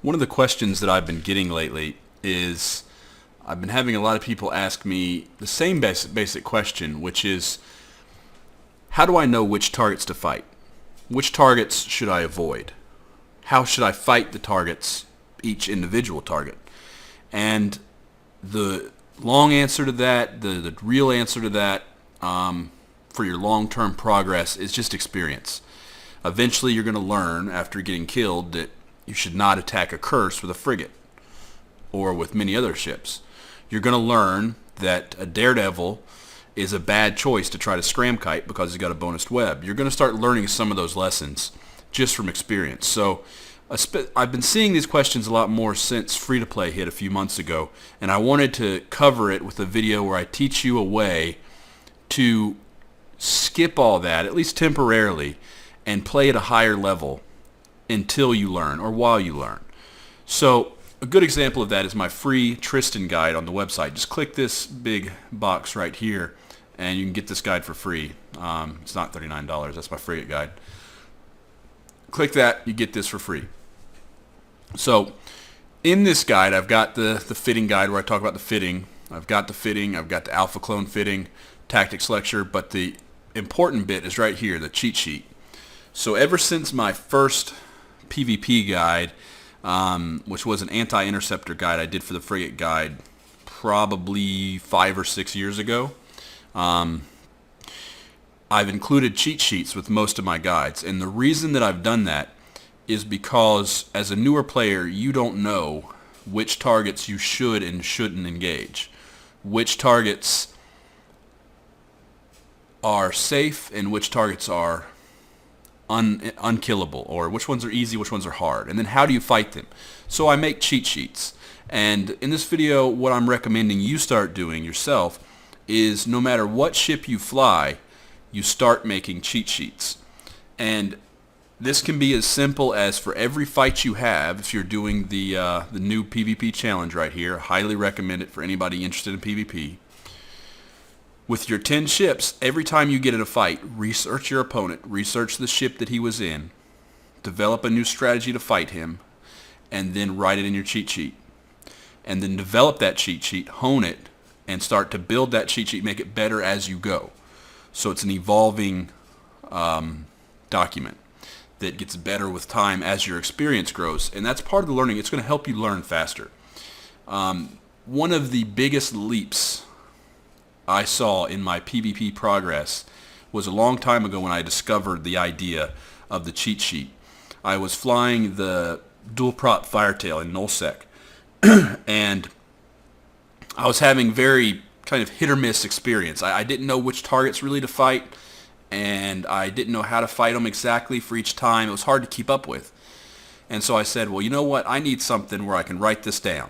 One of the questions that I've been getting lately is I've been having a lot of people ask me the same basic question, which is, how do I know which targets to fight? Which targets should I avoid? How should I fight the targets, each individual target? And the long answer to that, the real answer to that, for your long-term progress is just experience. Eventually you're going to learn after getting killed that you should not attack a curse with a frigate or with many other ships. You're going to learn that a daredevil is a bad choice to try to scram kite because he's got a bonus web. You're going to start learning some of those lessons just from experience. So I've been seeing these questions a lot more since free-to-play hit a few months ago, and I wanted to cover it with a video where I teach you a way to skip all that, at least temporarily, and play at a higher level until you learn or while you learn. So a good example of that is my free Tristan guide on the website. Just click this big box right here and you can get this guide for free. It's not $39. That's my frigate guide. Click that, you get this for free. So in this guide, I've got the fitting guide where I talk about the fitting. I've got the fitting, I've got the alpha clone fitting, tactics lecture, but the important bit is right here, the cheat sheet. So ever since my first PvP guide, which was an anti-interceptor guide I did for the frigate guide probably 5 or 6 years ago, I've included cheat sheets with most of my guides. And the reason that I've done that is because as a newer player, you don't know which targets you should and shouldn't engage, which targets are safe and which targets are unkillable, or which ones are easy, which ones are hard, and then how do you fight them. So I make cheat sheets, and in this video what I'm recommending you start doing yourself is no matter what ship you fly, you start making cheat sheets. And this can be as simple as for every fight you have, if you're doing the new PvP challenge right here, highly recommend it for anybody interested in PvP. With your 10 ships, every time you get in a fight, research your opponent, research the ship that he was in, develop a new strategy to fight him, and then write it in your cheat sheet. And then develop that cheat sheet, hone it, and start to build that cheat sheet, make it better as you go. So it's an evolving document that gets better with time as your experience grows. And that's part of the learning. It's going to help you learn faster. One of the biggest leaps I saw in my PvP progress was a long time ago when I discovered the idea of the cheat sheet. I was flying the dual prop Firetail in Nullsec, and I was having very kind of hit or miss experience. I didn't know which targets really to fight, and I didn't know how to fight them exactly for each time. It was hard to keep up with. And so I said, well, you know what? I need something where I can write this down.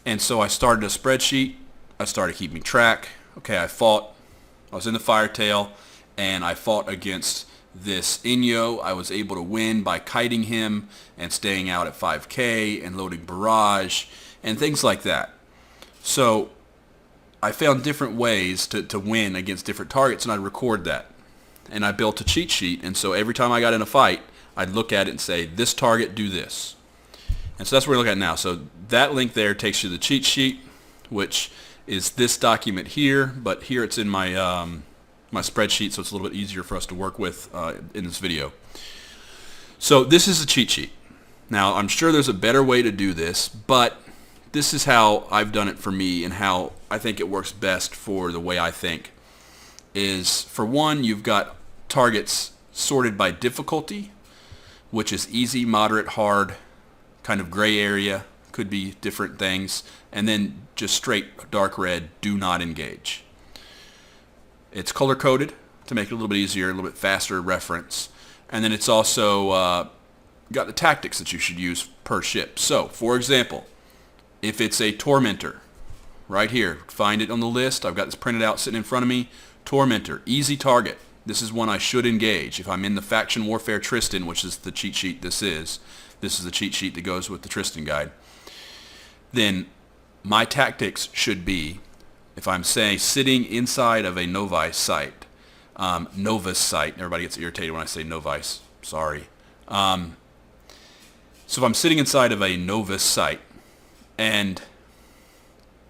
And so I started a spreadsheet. I started keeping track. Okay, I was in the Firetail, and I fought against this Inyo. I was able to win by kiting him and staying out at 5K and loading barrage and things like that. So I found different ways to win against different targets, and I'd record that. And I built a cheat sheet, and so every time I got in a fight, I'd look at it and say, this target, do this. And so that's what we're looking at now. So that link there takes you to the cheat sheet, which is this document here, but here it's in my my spreadsheet, so it's a little bit easier for us to work with in this video. So this is a cheat sheet. Now I'm sure there's a better way to do this, but this is how I've done it for me and how I think it works best for the way I think. Is for one, you've got targets sorted by difficulty, which is easy, moderate, hard, kind of gray area, could be different things, and then just straight dark red, do not engage. It's color coded to make it a little bit easier, a little bit faster reference, and then it's also got the tactics that you should use per ship. So for example, if it's a Tormentor, right here, find it on the list, I've got this printed out sitting in front of me. Tormentor, easy target. This is one I should engage. If I'm in the Faction Warfare Tristan, which is the cheat sheet this is the cheat sheet that goes with the Tristan guide, then my tactics should be, if I'm saying sitting inside of a Novice site, everybody gets irritated when I say Novice, sorry. So if I'm sitting inside of a Novus site and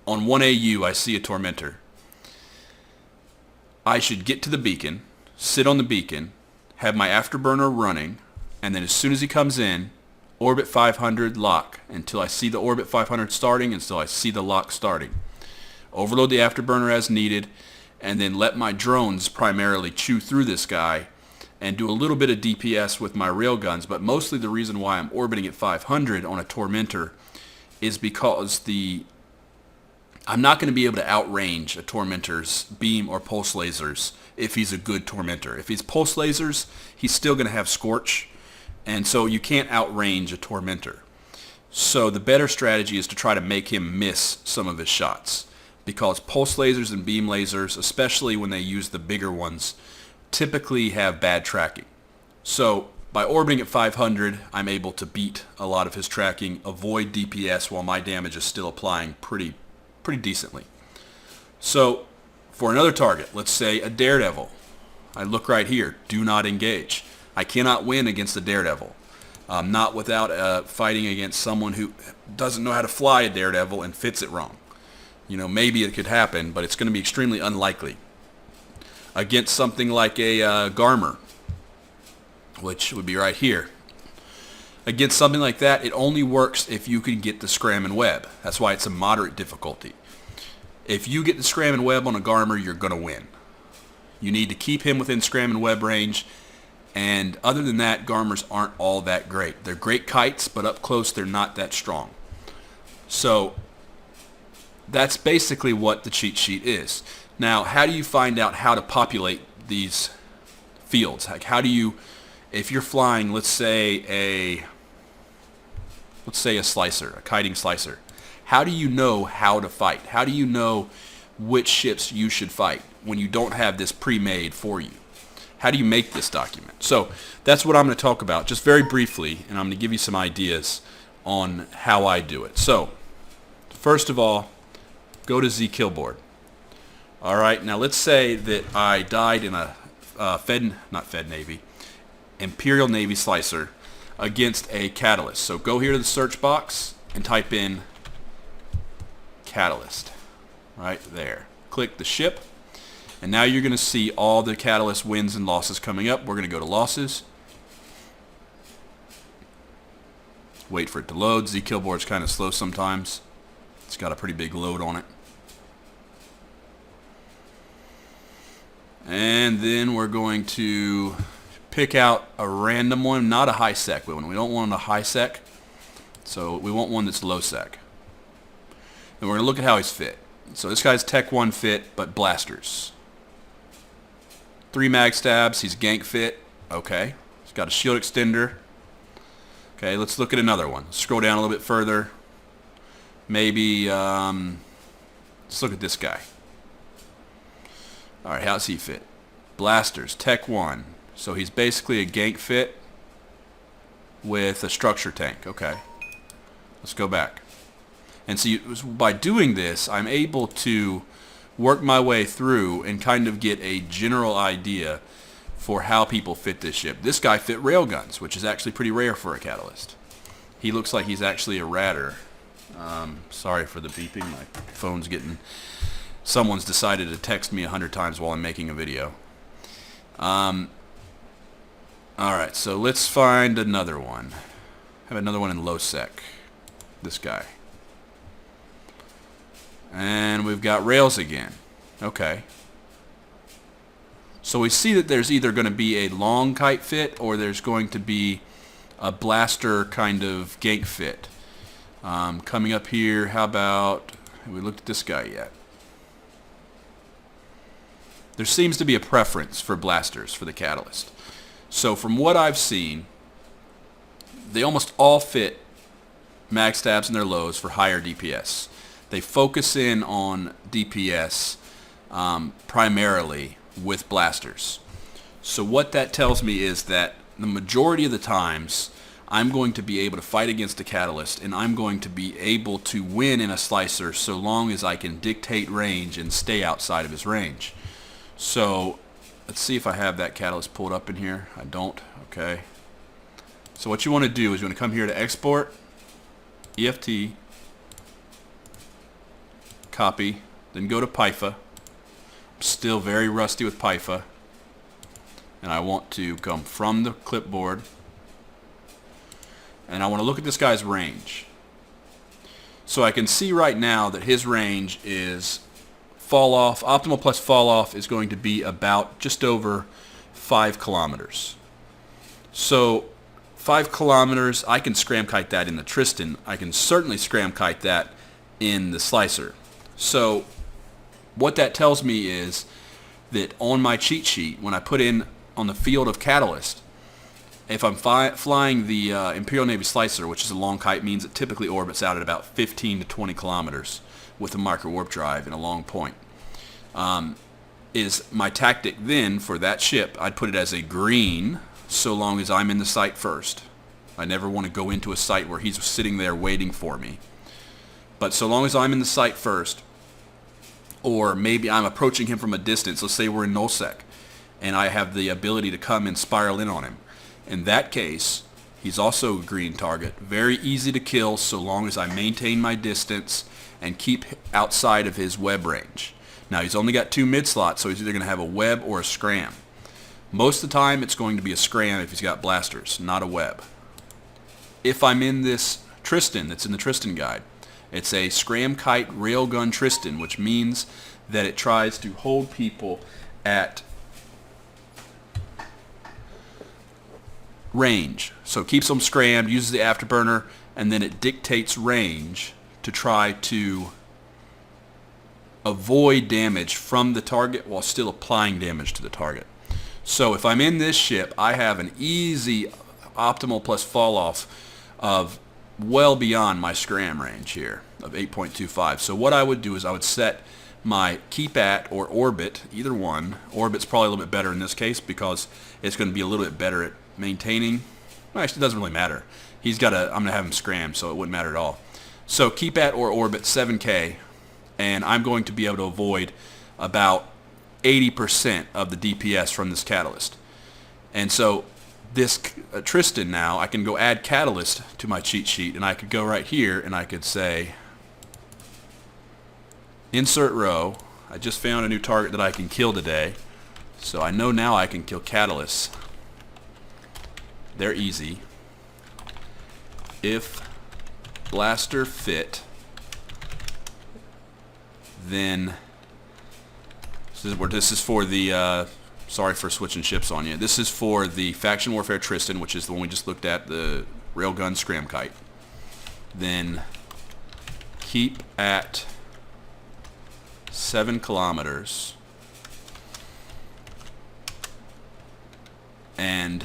on 1AU I see a Tormentor, I should get to the beacon, sit on the beacon, have my afterburner running, and then as soon as he comes in, orbit 500 lock until I see the orbit 500 starting, until I see the lock starting. Overload the afterburner as needed, and then let my drones primarily chew through this guy and do a little bit of DPS with my railguns. But mostly the reason why I'm orbiting at 500 on a Tormentor is because I'm not going to be able to outrange a Tormentor's beam or pulse lasers if he's a good Tormentor. If he's pulse lasers, he's still going to have Scorch, and so you can't outrange a Tormentor. So the better strategy is to try to make him miss some of his shots, because pulse lasers and beam lasers, especially when they use the bigger ones, typically have bad tracking. So by orbiting at 500, I'm able to beat a lot of his tracking, avoid DPS while my damage is still applying pretty decently. So for another target, let's say a Daredevil, I look right here, do not engage. I cannot win against a Daredevil. Not without fighting against someone who doesn't know how to fly a Daredevil and fits it wrong. You know, maybe it could happen, but it's going to be extremely unlikely. Against something like a Garmer, which would be right here. Against something like that, it only works if you can get the Scram and Web. That's why it's a moderate difficulty. If you get the Scram and Web on a Garmer, you're going to win. You need to keep him within Scram and Web range, and other than that, Garmers aren't all that great. They're great kites, but up close they're not that strong. So that's basically what the cheat sheet is. Now, how do you find out how to populate these fields? Like, how do you, if you're flying, let's say a slicer, a kiting slicer, how do you know how to fight? How do you know which ships you should fight when you don't have this pre-made for you? How do you make this document? So that's what I'm going to talk about just very briefly, and I'm going to give you some ideas on how I do it. So first of all, go to zKillboard. All right, now let's say that I died in a Imperial Navy slicer against a Catalyst. So go here to the search box and type in Catalyst right there. Click the ship, and now you're going to see all the Catalyst wins and losses coming up. We're going to go to losses. Wait for it to load. zKillboard's kind of slow sometimes. It's got a pretty big load on it. And then we're going to pick out a random one, not a high sec one. We don't want a high sec, so we want one that's low sec. And we're going to look at how he's fit. So this guy's Tech 1 fit, but blasters. 3 mag stabs, he's gank fit. Okay. He's got a shield extender. Okay, let's look at another one. Scroll down a little bit further. Maybe, let's look at this guy. Alright, how's he fit? Blasters, Tech 1. So he's basically a gank fit with a structure tank. Okay. Let's go back. And so by doing this, I'm able to work my way through and kind of get a general idea for how people fit this ship. This guy fit railguns, which is actually pretty rare for a Catalyst. He looks like he's actually a Radar. Sorry for the beeping. My phone's getting... Someone's decided to text me 100 times while I'm making a video. Alright, so let's find another one. Have another one in low sec. This guy. And we've got rails again. Okay. So we see that there's either going to be a long kite fit or there's going to be a blaster kind of gank fit. Coming up here, how about... Have we looked at this guy yet? There seems to be a preference for blasters for the Catalyst. So from what I've seen, they almost all fit mag stabs in their lows for higher DPS. They focus in on DPS primarily with blasters. So what that tells me is that the majority of the times I'm going to be able to fight against a Catalyst, and I'm going to be able to win in a slicer so long as I can dictate range and stay outside of his range. So let's see if I have that Catalyst pulled up in here. I don't. Okay. So what you want to do is you want to come here to export, EFT, copy, then go to PIFA. I'm still very rusty with PIFA. And I want to come from the clipboard. And I want to look at this guy's range. So I can see right now that his range is fall off. Optimal plus fall off is going to be about just over 5 kilometers. So 5 kilometers, I can scram kite that in the Tristan. I can certainly scram kite that in the slicer. So what that tells me is that on my cheat sheet, when I put in on the field of Catalyst, if I'm flying the Imperial Navy slicer, which is a long kite, means it typically orbits out at about 15 to 20 kilometers with a micro warp drive and a long point. Is my tactic then for that ship, I'd put it as a green so long as I'm in the sight first. I never want to go into a sight where he's sitting there waiting for me. But so long as I'm in the sight first, or maybe I'm approaching him from a distance, let's say we're in nullsec, and I have the ability to come and spiral in on him. In that case, he's also a green target. Very easy to kill so long as I maintain my distance and keep outside of his web range. Now he's only got 2 mid slots, so he's either going to have a web or a scram. Most of the time it's going to be a scram if he's got blasters, not a web. If I'm in this Tristan that's in the Tristan guide, it's a scram kite railgun Tristan, which means that it tries to hold people at range. So it keeps them scrammed, uses the afterburner, and then it dictates range to try to avoid damage from the target while still applying damage to the target. So if I'm in this ship, I have an easy optimal plus fall off of well beyond my scram range here of 8.25. So what I would do is I would set my keep at or orbit, either one. Orbit's probably a little bit better in this case because it's going to be a little bit better at maintaining. Well, actually, it doesn't really matter. I'm going to have him scram, so it wouldn't matter at all. So keep at or orbit 7K, and I'm going to be able to avoid about 80% of the DPS from this Catalyst. And so this Tristan now, I can go add Catalyst to my cheat sheet, and I could go right here and I could say insert row. I just found a new target that I can kill today, so I know now I can kill Catalyst. They're easy. If blaster fit, then this is for the sorry for switching ships on you. This is for the Faction Warfare Tristan, which is the one we just looked at, the railgun scram kite. Then keep at 7 kilometers and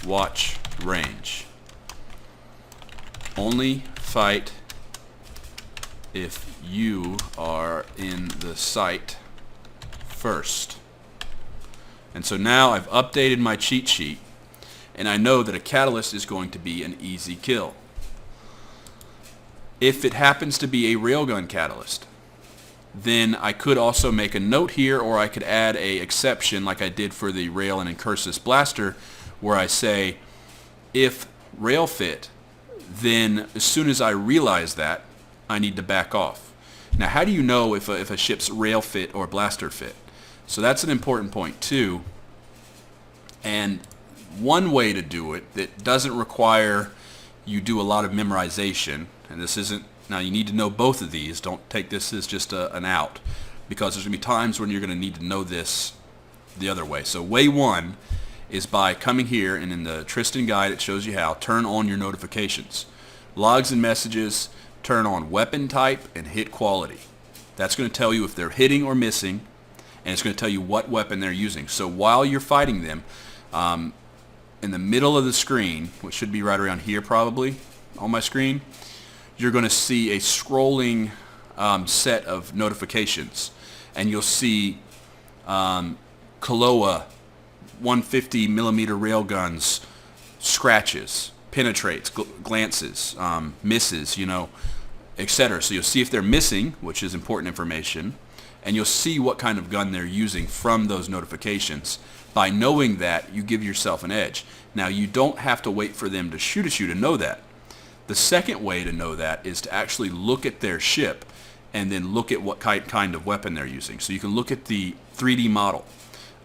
watch range. Only fight if you are in the sight first. And so now I've updated my cheat sheet, and I know that a Catalyst is going to be an easy kill. If it happens to be a railgun Catalyst, then I could also make a note here, or I could add a exception like I did for the rail and Incursus blaster, where I say if rail fit, then as soon as I realize that, I need to back off. Now, how do you know if a ship's rail fit or blaster fit? So that's an important point too. And one way to do it that doesn't require you do a lot of memorization, and this isn't, now you need to know both of these. Don't take this as just an out, because there's going to be times when you're going to need to know this the other way. So way one is by coming here, and in the Tristan guide it shows you how, turn on your notifications. Logs and messages, turn on weapon type and hit quality. That's going to tell you if they're hitting or missing, and it's going to tell you what weapon they're using. So while you're fighting them, in the middle of the screen, which should be right around here probably on my screen, you're going to see a scrolling set of notifications, and you'll see Kaloa 150 millimeter railguns, scratches, penetrates, glances, misses, etc. So you'll see if they're missing, which is important information, and you'll see what kind of gun they're using from those notifications. By knowing that, you give yourself an edge. Now, you don't have to wait for them to shoot at you to know that. The second way to know that is to actually look at their ship and then look at what kind of weapon they're using. So you can look at the 3D model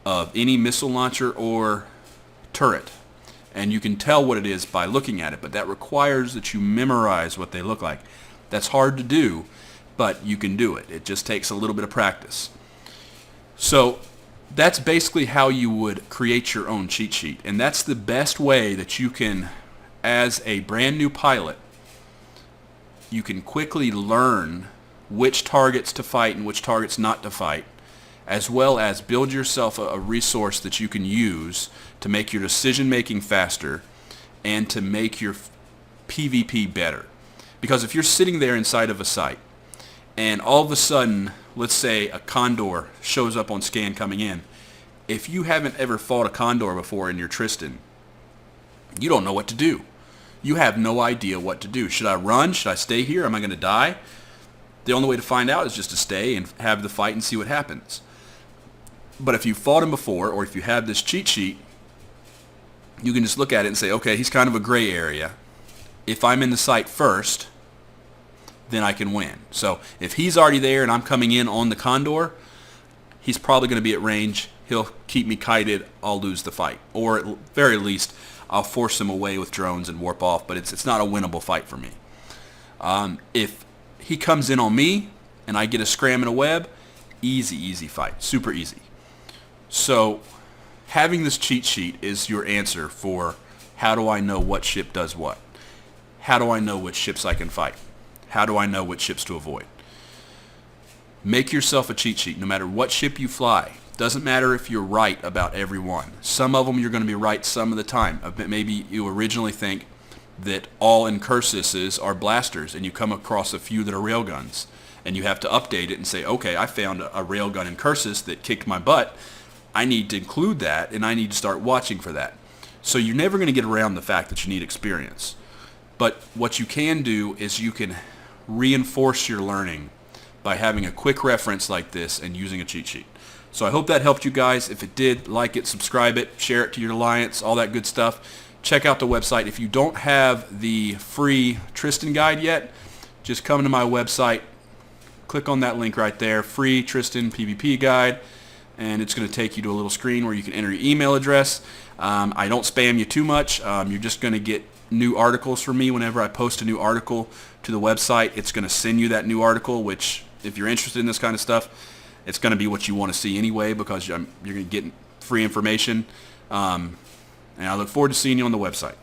of any missile launcher or turret, and you can tell what it is by looking at it, but that requires that you memorize what they look like. That's hard to do, but you can do it. It just takes a little bit of practice. So that's basically how you would create your own cheat sheet, and that's the best way that you can, as a brand new pilot, you can quickly learn which targets to fight and which targets not to fight, as well as build yourself a resource that you can use to make your decision making faster and to make your PvP better. Because if you're sitting there inside of a site and all of a sudden, let's say a Condor shows up on scan coming in, if you haven't ever fought a Condor before and you're Tristan, you don't know what to do. You have no idea what to do. Should I run? Should I stay here? Am I going to die? The only way to find out is just to stay and have the fight and see what happens. But if you've fought him before, or if you have this cheat sheet, you can just look at it and say, okay, he's kind of a gray area. If I'm in the site first, then I can win. So if he's already there and I'm coming in on the Condor, he's probably going to be at range. He'll keep me kited. I'll lose the fight. Or at very least, I'll force him away with drones and warp off, but it's not a winnable fight for me. If he comes in on me and I get a scram and a web, easy fight. Super easy. So having this cheat sheet is your answer for how do I know what ship does what? How do I know which ships I can fight? How do I know which ships to avoid? Make yourself a cheat sheet no matter what ship you fly. Doesn't matter if you're right about every one. Some of them you're going to be right some of the time. Maybe you originally think that all Incursuses are blasters and you come across a few that are railguns and you have to update it and say, okay, I found a railgun Incursus that kicked my butt. I need to include that and I need to start watching for that. So you're never going to get around the fact that you need experience. But what you can do is you can reinforce your learning by having a quick reference like this and using a cheat sheet. So I hope that helped you guys. If it did, like it, subscribe it, share it to your alliance, all that good stuff. Check out the website. If you don't have the free Tristan guide yet, just come to my website, click on that link right there, free Tristan PvP guide, and it's going to take you to a little screen where you can enter your email address. I don't spam you too much. You're just going to get new articles from me whenever I post a new article to the website. It's going to send you that new article, which if you're interested in this kind of stuff, it's going to be what you want to see anyway because you're going to get free information. And I look forward to seeing you on the website.